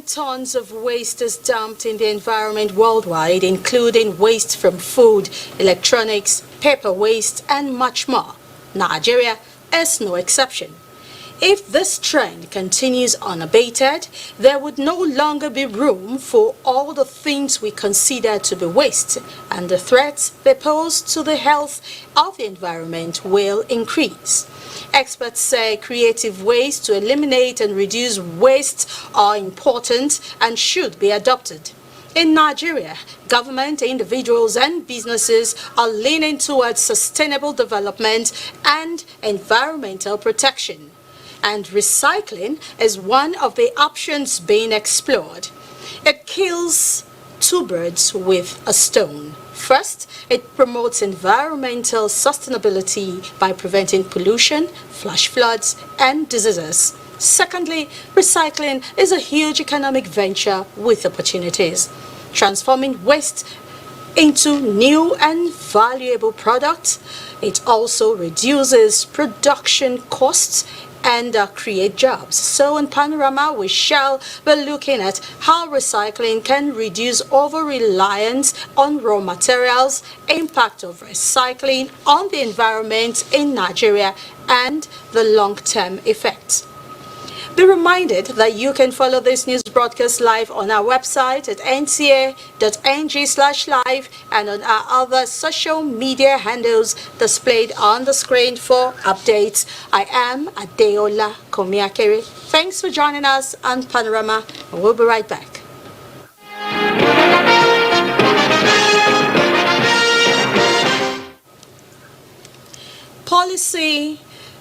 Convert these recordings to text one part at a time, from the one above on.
tons of waste is dumped in the environment worldwide, including waste from food, electronics, paper waste, and much more. Nigeria is no exception. If this trend continues unabated, there would no longer be room for all the things we consider to be waste, and the threats they pose to the health of the environment will increase. Experts say creative ways to eliminate and reduce waste are important and should be adopted. In Nigeria, government, individuals, and businesses are leaning towards sustainable development and environmental protection. And recycling is one of the options being explored. It kills two birds with a stone. First, it promotes environmental sustainability by preventing pollution, flash floods, and diseases. Secondly, recycling is a huge economic venture with opportunities, transforming waste into new and valuable products. It also reduces production costs and create jobs. So in Panorama, we shall be looking at how recycling can reduce over-reliance on raw materials, impact of recycling on the environment in Nigeria, and the long-term effects. Be reminded that you can follow this news broadcast live on our website at nta.ng/live and on our other social media handles displayed on the screen for updates. I am Adeola Komiakere. Thanks for joining us on Panorama, and we'll be right back.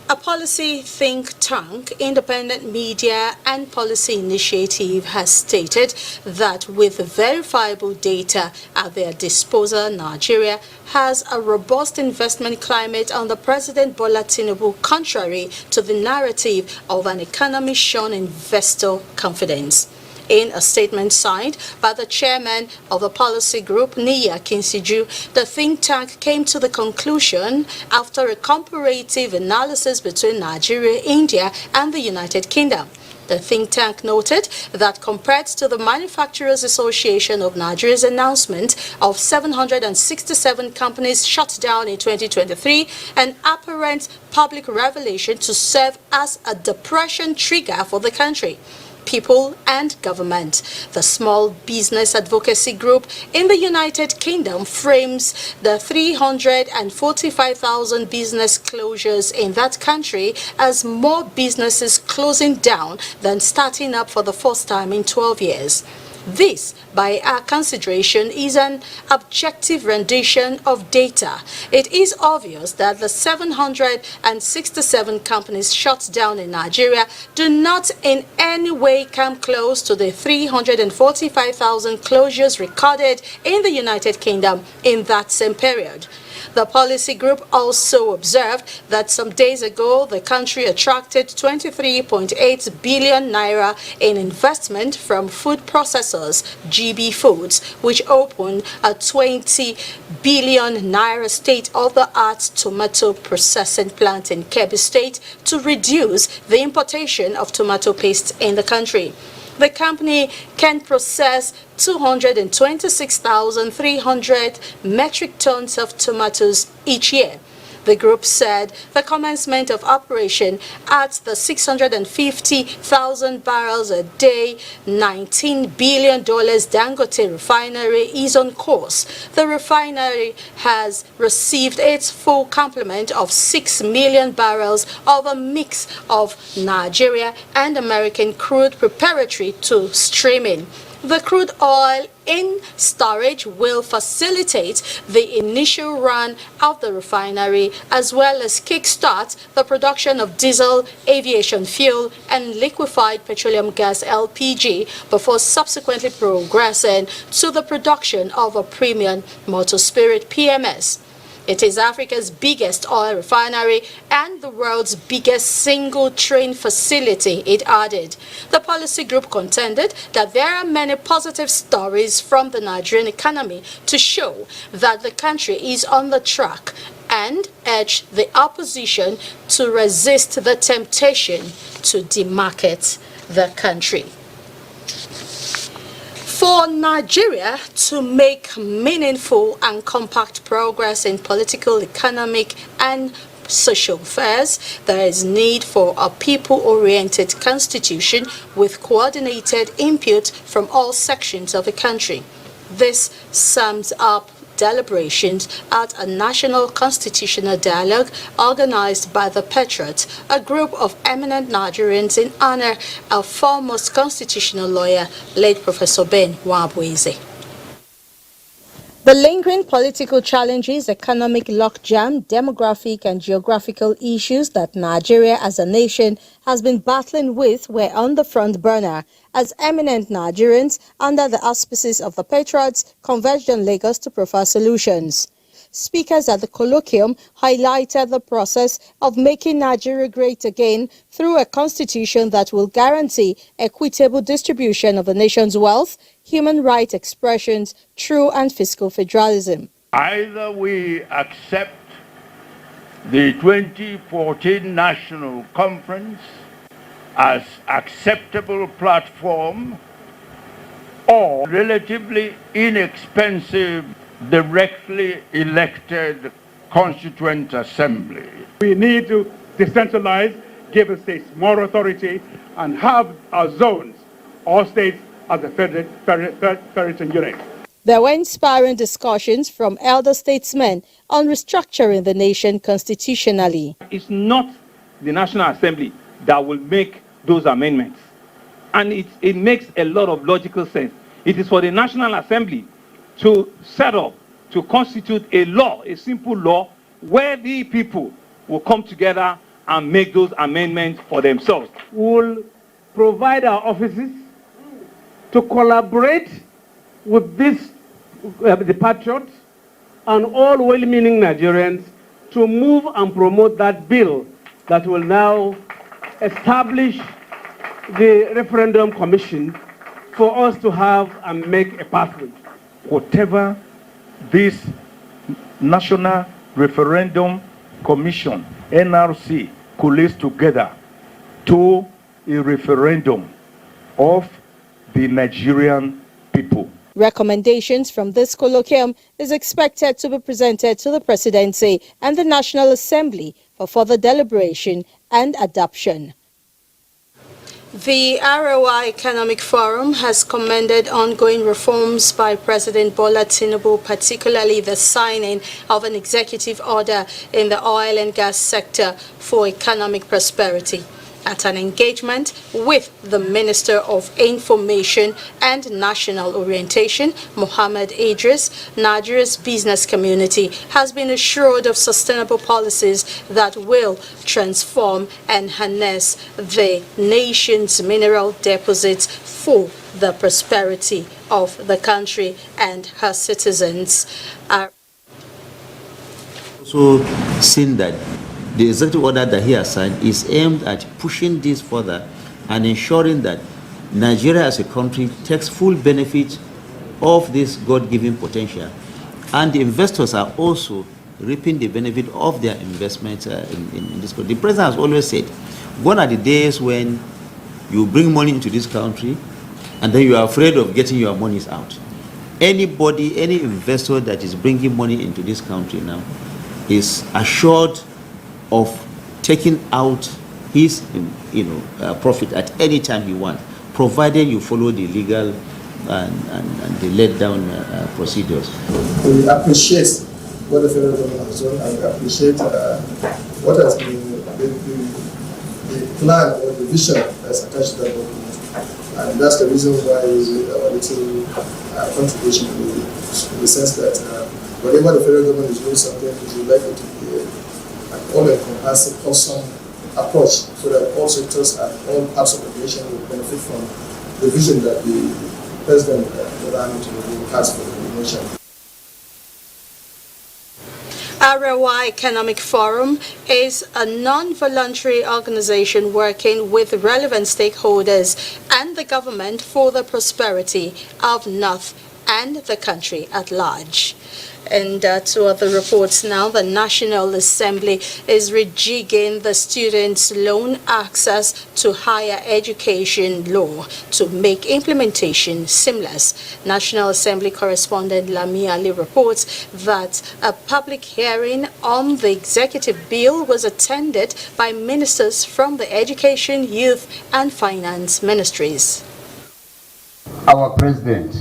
A policy think tank, Independent Media and Policy Initiative, has stated that with verifiable data at their disposal, Nigeria has a robust investment climate under President Bola Tinubu, contrary to the narrative of an economy showing investor confidence. In a statement signed by the chairman of the policy group, Niya Kinsiju, the think tank came to the conclusion after a comparative analysis between Nigeria, India, and the United Kingdom. The think tank noted that compared to the Manufacturers Association of Nigeria's announcement of 767 companies shut down in 2023, an apparent public revelation to serve as a depression trigger for the country, people and government. The Small Business Advocacy Group in the United Kingdom frames the 345,000 business closures in that country as more businesses closing down than starting up for the first time in 12 years. This, by our consideration, is an objective rendition of data. It is obvious that the 767 companies shut down in Nigeria do not in any way come close to the 345,000 closures recorded in the United Kingdom in that same period. The policy group also observed that some days ago, the country attracted 23.8 billion naira in investment from food processors, GB Foods, which opened a 20 billion naira state-of-the-art tomato processing plant in Kebbi State to reduce the importation of tomato paste in the country. The company can process 226,300 metric tons of tomatoes each year. The group said the commencement of operation at the 650,000 barrels a day, $19 billion Dangote refinery is on course. The refinery has received its full complement of 6 million barrels of a mix of Nigeria and American crude preparatory to streaming. The crude oil in storage will facilitate the initial run of the refinery as well as kickstart the production of diesel, aviation fuel, and liquefied petroleum gas LPG before subsequently progressing to the production of a premium motor spirit PMS. It is Africa's biggest oil refinery and the world's biggest single train facility, it added. The policy group contended that there are many positive stories from the Nigerian economy to show that the country is on the track and urged the opposition to resist the temptation to demarket the country. For Nigeria to make meaningful and compact progress in political, economic, and social affairs, there is need for a people-oriented constitution with coordinated input from all sections of the country. This sums up deliberations at a national constitutional dialogue organized by the Patriots, a group of eminent Nigerians in honor of foremost constitutional lawyer, late Professor Ben Wabweze. The lingering political challenges, economic logjam, demographic and geographical issues that Nigeria as a nation has been battling with were on the front burner as eminent Nigerians under the auspices of the Patriots converged on Lagos to proffer solutions. Speakers at the colloquium highlighted the process of making Nigeria great again through a constitution that will guarantee equitable distribution of the nation's wealth, human rights expressions, true and fiscal federalism. Either we accept the 2014 National Conference as acceptable platform or relatively inexpensive directly elected constituent assembly. We need to decentralize, give the states more authority, and have our zones, all states as a federated unit. There were inspiring discussions from elder statesmen on restructuring the nation constitutionally. It's not the National Assembly that will make those amendments. And it makes a lot of logical sense. It is for the National Assembly to set up, to constitute a law, a simple law, where the people will come together and make those amendments for themselves. We'll provide our offices to collaborate with the Patriots and all well-meaning Nigerians to move and promote that bill that will now establish the referendum commission for us to have and make a pathway. Whatever this National Referendum Commission, NRC, collates together to a referendum of the Nigerian people. Recommendations from this colloquium is expected to be presented to the Presidency and the National Assembly for further deliberation and adoption. The ROI Economic Forum has commended ongoing reforms by President Bola Tinubu, particularly the signing of an executive order in the oil and gas sector for economic prosperity. At an engagement with the Minister of Information and National Orientation, Mohammed Idris, Nigeria's business community has been assured of sustainable policies that will transform and harness the nation's mineral deposits for the prosperity of the country and her citizens. Also seen that the executive order that he has signed is aimed at pushing this further and ensuring that Nigeria as a country takes full benefit of this God-given potential. And the investors are also reaping the benefit of their investments in this country. The president has always said, gone are the days when you bring money into this country and then you are afraid of getting your monies out. Anybody, any investor that is bringing money into this country now is assured of taking out his profit at any time he wants, provided you follow the legal and the laid down procedures. We appreciate what the federal government has done, and we appreciate what has been the plan or the vision that's attached to that document. And that's the reason why we made our little contribution in the sense that whenever the federal government is doing something, it would like it to be an all-encompassing, wholesome approach so that all sectors and all parts of the nation will benefit from the vision that the President has for the nation. ROI Economic Forum is a non-voluntary organization working with relevant stakeholders and the government for the prosperity of North and the country at large. And to other reports now, the National Assembly is rejigging the students' loan access to higher education law to make implementation seamless. National Assembly correspondent Lami Ali reports that a public hearing on the executive bill was attended by ministers from the Education, Youth and Finance ministries. Our President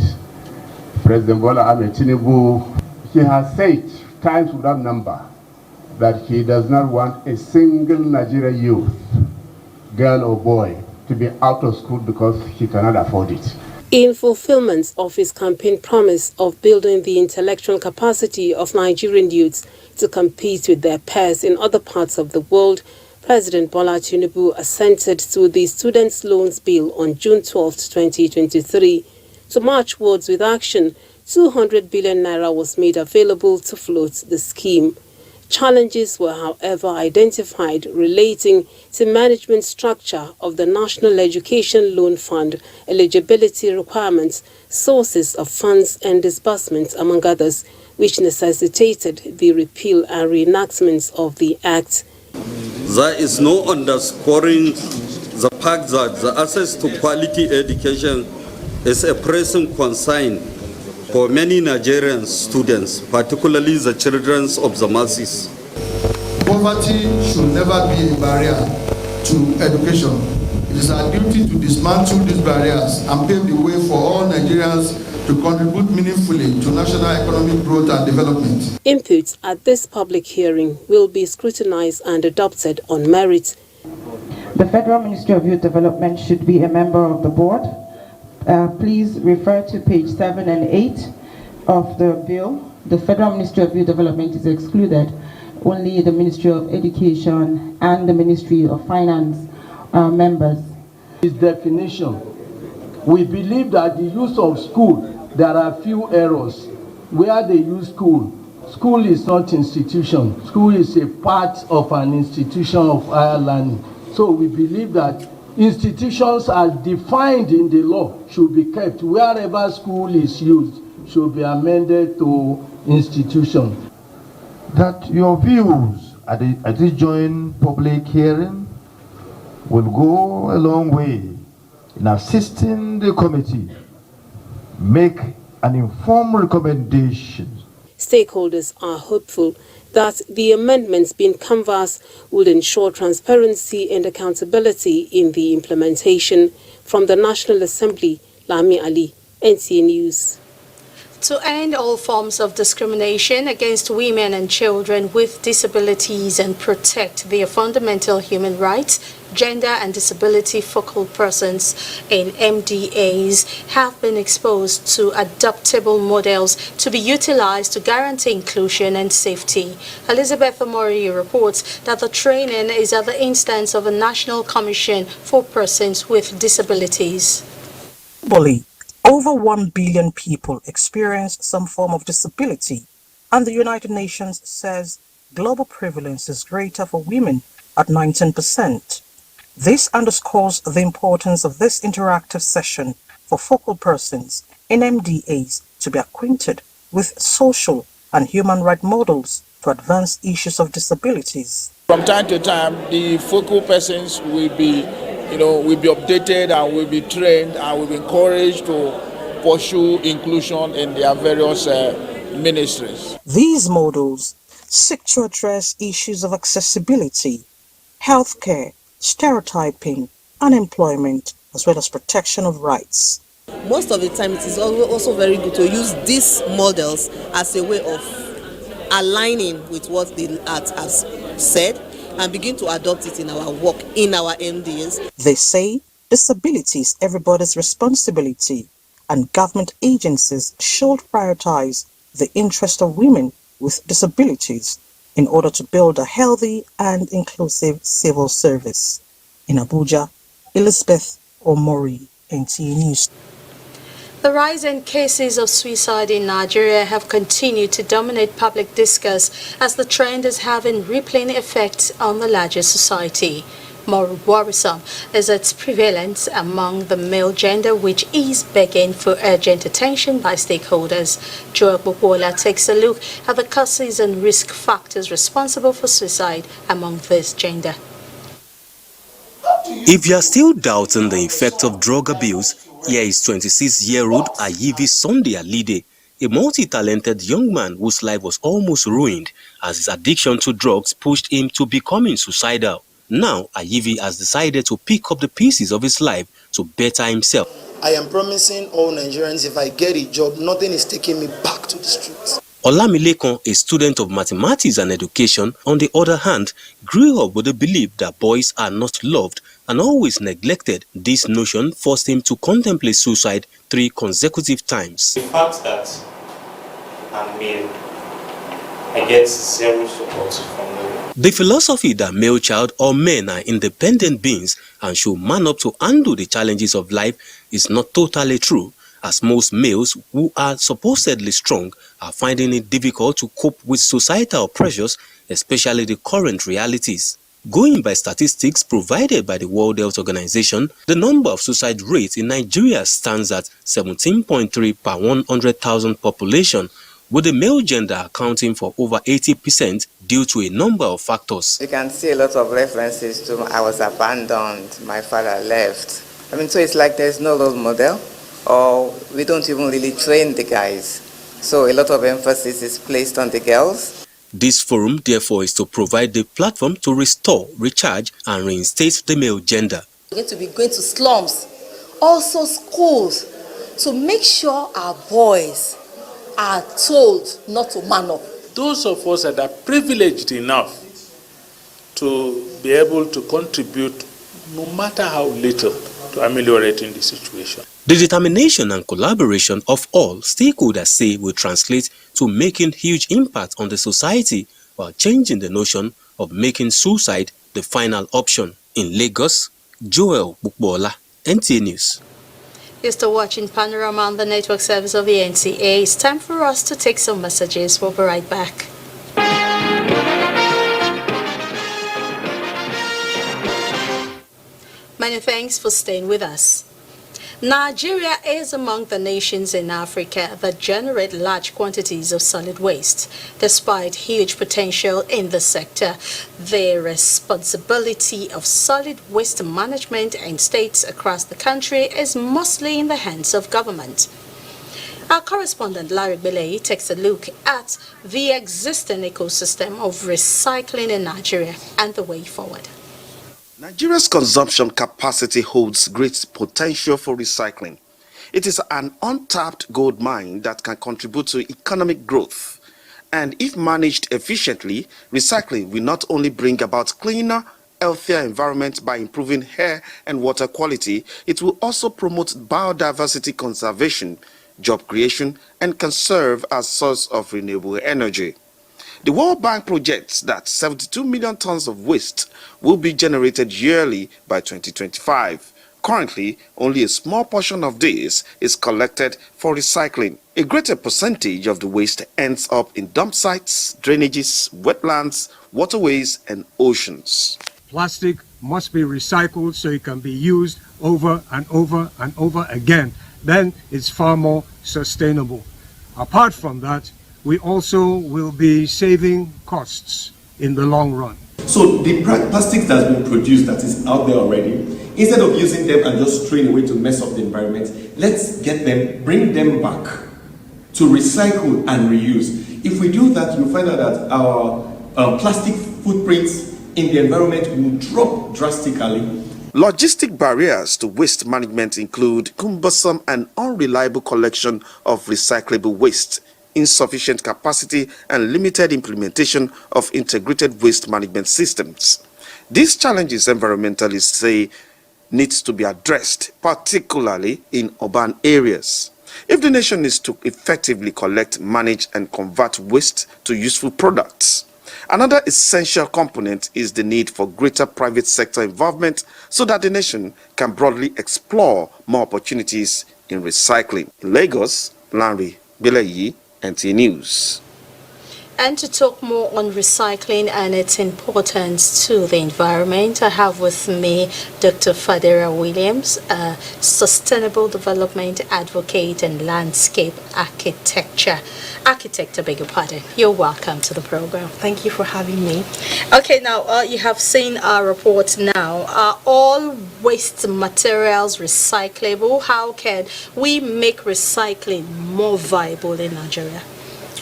Bola Ahmed Tinubu, he has said times without number that he does not want a single Nigerian youth, girl or boy, to be out of school because he cannot afford it. In fulfillment of his campaign promise of building the intellectual capacity of Nigerian youths to compete with their peers in other parts of the world, President Bola Tinubu assented to the Students' Loans Bill on June 12, 2023. To march words with action, 200 billion naira was made available to float the scheme. Challenges were, however, identified relating to management structure of the National Education Loan Fund, eligibility requirements, sources of funds and disbursements, among others, which necessitated the repeal and reenactment of the Act. There is no underscoring the fact that the access to quality education is a pressing concern for many Nigerian students, particularly the children of the masses. Poverty should never be a barrier to education. It is our duty to dismantle these barriers and pave the way for all Nigerians to contribute meaningfully to national economic growth and development. Inputs at this public hearing will be scrutinized and adopted on merit. The Federal Ministry of Youth Development should be a member of the board. Please refer to page 7 and 8 of the bill. The Federal Ministry of Youth Development is excluded. Only the Ministry of Education and the Ministry of Finance are members. This definition, we believe that the use of school, there are few errors. Where they use school, school is not institution. School is a part of an institution of higher learning. So we believe that institutions as defined in the law should be kept. Wherever school is used, should be amended to institution. That your views at this joint public hearing will go a long way in assisting the committee make an informed recommendation. Stakeholders are hopeful that the amendments being canvassed will ensure transparency and accountability in the implementation. From the National Assembly, Lami Ali, NTA News. To end all forms of discrimination against women and children with disabilities and protect their fundamental human rights, gender and disability focal persons in MDAs have been exposed to adaptable models to be utilized to guarantee inclusion and safety. Elizabeth Omori reports that the training is at the instance of a National Commission for Persons with Disabilities. Globally, over 1 billion people experience some form of disability, and the United Nations says global prevalence is greater for women at 19%. This underscores the importance of this interactive session for focal persons in MDAs to be acquainted with social and human rights models to advance issues of disabilities. From time to time, the focal persons will be updated and will be trained and will be encouraged to pursue inclusion in their various ministries. These models seek to address issues of accessibility, healthcare, stereotyping, unemployment, as well as protection of rights. Most of the time, it is also very good to use these models as a way of aligning with what the Act has said and begin to adopt it in our work, in our MDAs. They say disability is everybody's responsibility, and government agencies should prioritize the interest of women with disabilities in order to build a healthy and inclusive civil service. In Abuja, Elizabeth Omori, NTA News. The rise in cases of suicide in Nigeria have continued to dominate public discourse as the trend is having rippling effects on the larger society. More worrisome is its prevalence among the male gender, which is begging for urgent attention by stakeholders. Joel Popola takes a look at the causes and risk factors responsible for suicide among this gender. If you are still doubting the effect of drug abuse, here is 26-year-old Ayivi Sunday Alide, a multi-talented young man whose life was almost ruined as his addiction to drugs pushed him to becoming suicidal. Now, Ayivi has decided to pick up the pieces of his life to better himself. I am promising all Nigerians, if I get a job, nothing is taking me back to the streets. Olamilekon, a student of mathematics and education, on the other hand, grew up with the belief that boys are not loved and always neglected. This notion forced him to contemplate suicide 3 consecutive times. The fact that I'm male, I get zero support from women. The philosophy that male child or men are independent beings and should man up to handle the challenges of life is not totally true, as most males who are supposedly strong are finding it difficult to cope with societal pressures, especially the current realities. Going by statistics provided by the World Health Organization, the number of suicide rates in Nigeria stands at 17.3 per 100,000 population, with the male gender accounting for over 80% due to a number of factors. You can see a lot of references to I was abandoned, my father left. So it's like there's no role model, or we don't even really train the guys. So a lot of emphasis is placed on the girls. This forum, therefore, is to provide the platform to restore, recharge, and reinstate the male gender. We're going to be going to slums, also schools, to make sure our boys are told not to man up. Those of us that are privileged enough to be able to contribute, no matter how little, to ameliorating the situation. The determination and collaboration of all stakeholders say will translate to making huge impact on the society while changing the notion of making suicide the final option. In Lagos, Joel Bukbola, NTA News. You're still watching Panorama on the network service of the NTA. It's time for us to take some messages. We'll be right back. Many thanks for staying with us. Nigeria is among the nations in Africa that generate large quantities of solid waste. Despite huge potential in the sector, the responsibility of solid waste management in states across the country is mostly in the hands of government. Our correspondent Larry Belay takes a look at the existing ecosystem of recycling in Nigeria and the way forward. Nigeria's consumption capacity holds great potential for recycling. It is an untapped gold mine that can contribute to economic growth. And if managed efficiently, recycling will not only bring about cleaner, healthier environment by improving air and water quality, it will also promote biodiversity conservation, job creation, and can serve as source of renewable energy. The World Bank projects that 72 million tons of waste will be generated yearly by 2025. Currently, only a small portion of this is collected for recycling. A greater percentage of the waste ends up in dump sites, drainages, wetlands, waterways, and oceans. Plastic must be recycled so it can be used over and over and over again. Then it's far more sustainable. Apart from that, we also will be saving costs in the long run. So the plastics that's been produced that is out there already, instead of using them and just throwing away to mess up the environment, let's get them, bring them back to recycle and reuse. If we do that, you'll find out that our plastic footprints in the environment will drop drastically. Logistic barriers to waste management include cumbersome and unreliable collection of recyclable waste, insufficient capacity, and limited implementation of integrated waste management systems. These challenges environmentalists say needs to be addressed, particularly in urban areas. If the nation is to effectively collect, manage, and convert waste to useful products. Another essential component is the need for greater private sector involvement so that the nation can broadly explore more opportunities in recycling. In Lagos, Larry Belay, NTA News. And to talk more on recycling and its importance to the environment, I have with me Dr. Fadera Williams, a sustainable development advocate and landscape architect. I beg your pardon. You're welcome to the program. Thank you for having me. Okay, now you have seen our report now. Are all waste materials recyclable? How can we make recycling more viable in Nigeria?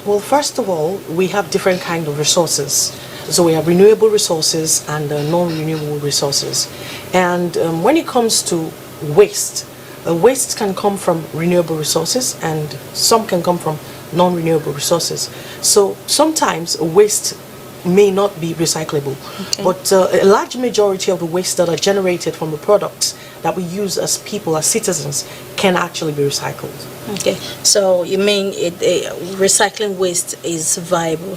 Well, first of all, we have different kinds of resources. So we have renewable resources and non-renewable resources. And when it comes to waste, waste can come from renewable resources and some can come from non-renewable resources. So sometimes waste may not be recyclable, but a large majority of the waste that are generated from the products that we use as people, as citizens, can actually be recycled. Okay, so you mean recycling waste is viable?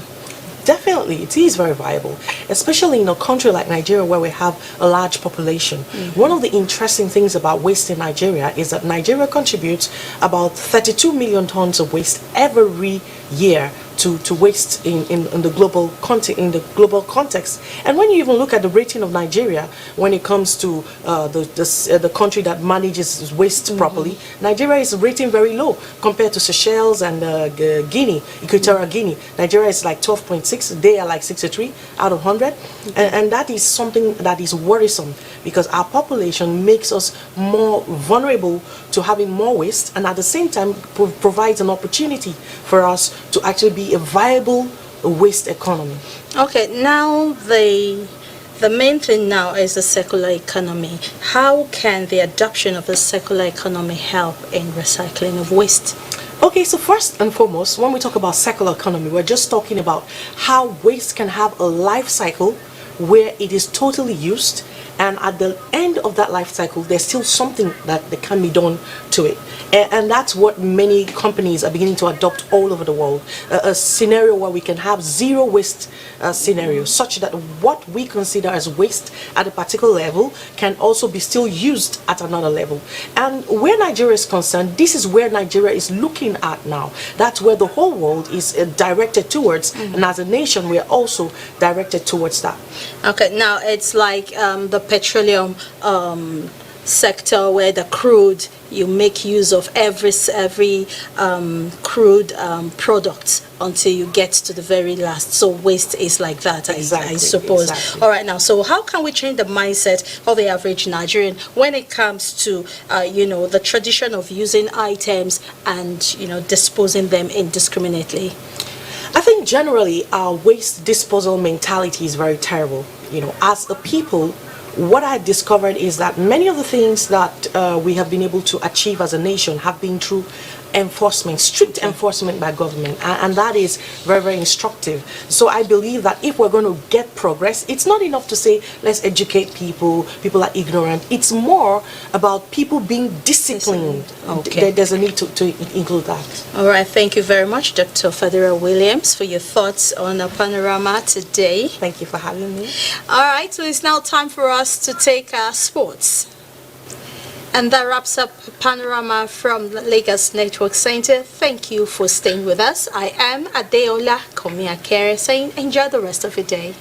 Definitely, it is very viable, especially in a country like Nigeria where we have a large population. One of the interesting things about waste in Nigeria is that Nigeria contributes about 32 million tons of waste every year to waste in the global context. And when you even look at the rating of Nigeria when it comes to the country that manages waste properly, Nigeria is rating very low compared to Seychelles and Guinea, Equatorial Guinea. Nigeria is like 12.6, they are like 63 out of 100, and that is something that is worrisome because our population makes us more vulnerable to having more waste, and at the same time provides an opportunity for us to actually be a viable waste economy. Okay, now the main thing now is the circular economy. How can the adoption of the circular economy help in recycling of waste? Okay, so first and foremost, when we talk about circular economy, we're just talking about how waste can have a life cycle where it is totally used, and at the end of that life cycle there's still something that can be done to it, and that's what many companies are beginning to adopt all over the world, a scenario where we can have zero waste scenario, such that what we consider as waste at a particular level can also be still used at another level. And where Nigeria is concerned, this is where Nigeria is looking at now. That's where the whole world is directed towards, and as a nation we are also directed towards that. Okay, now it's like the petroleum sector where the crude, you make use of every crude product until you get to the very last. So waste is like that, I suppose. Exactly. All right, now, so how can we change the mindset of the average Nigerian when it comes to, the tradition of using items and, disposing them indiscriminately? I think generally our waste disposal mentality is very terrible. As a people, what I discovered is that many of the things that we have been able to achieve as a nation have been through enforcement, strict enforcement by government, and that is very, very instructive. So I believe that if we're going to get progress, it's not enough to say let's educate people are ignorant. It's more about people being disciplined. Okay. There's a need to include that. All right, thank you very much, Dr. Fadera Williams, for your thoughts on Panorama today. Thank you for having me. All right, so it's now time for us to take sports. And that wraps up Panorama from the Lagos Network Center. Thank you for staying with us. I am Adeola Komiakere saying enjoy the rest of your day.